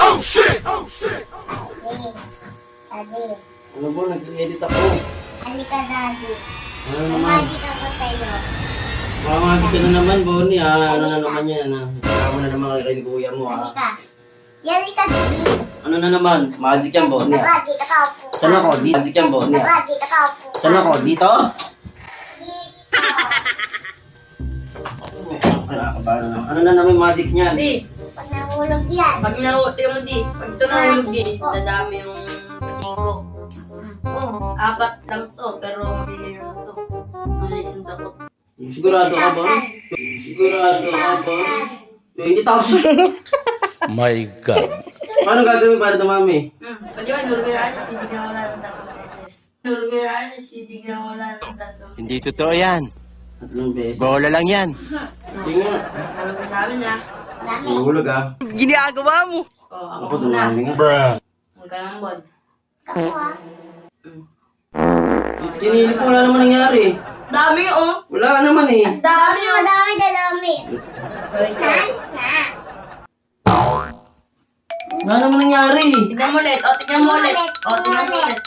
Oh shit! Oh shit! Daddy. Ano ba, nag-edit ako. Halika, Daddy. Ano May naman? magic ako sa'yo. Mamagi ka na naman, Bonnie, ha? Ano na naman yan, ha? Kaya mo na naman kay kuya mo, ha? Halika. Halika, Daddy. Ano na naman? Magic yan, Bonnie, ha? Daddy, nakaupo ka. Saan ako? Dito. Magic yan, Bonnie, ha? Daddy, nakaupo ka. Saan ako? Dito? Dito. Nakakabahan na naman. Ano na naman yung magic niyan? Di, Pag nahulog yan. pag tingnan mo di, pag ito nahulog di, dadami yung ko. Oh, 4 lang to, pero mabili naman to. May isang takot. Sigurado ka ba? Sigurado ka ba? 20,000? My God. Paano gagawin para dumami? Pwede ba, nulog yung anis, hindi na wala ng 3 beses. Nulog yung anis, hindi na wala ng 3 beses. Hindi totoo yan. 3 beses. Bola lang yan. Sige nga. Nulogin namin ha. Marami. Mahulog, ha? Ginagawa mo. Oh, ako Ako muna. dumami nga. Huwag ka ng bod. Ako ah. Kinilip mo, wala naman nangyari. Dami oh! Wala naman, eh. Dami oh! Madami, dadami. Nice na. Wala naman nangyari. Tignan mo ulit, tignan mo ulit. Tignan mo ulit.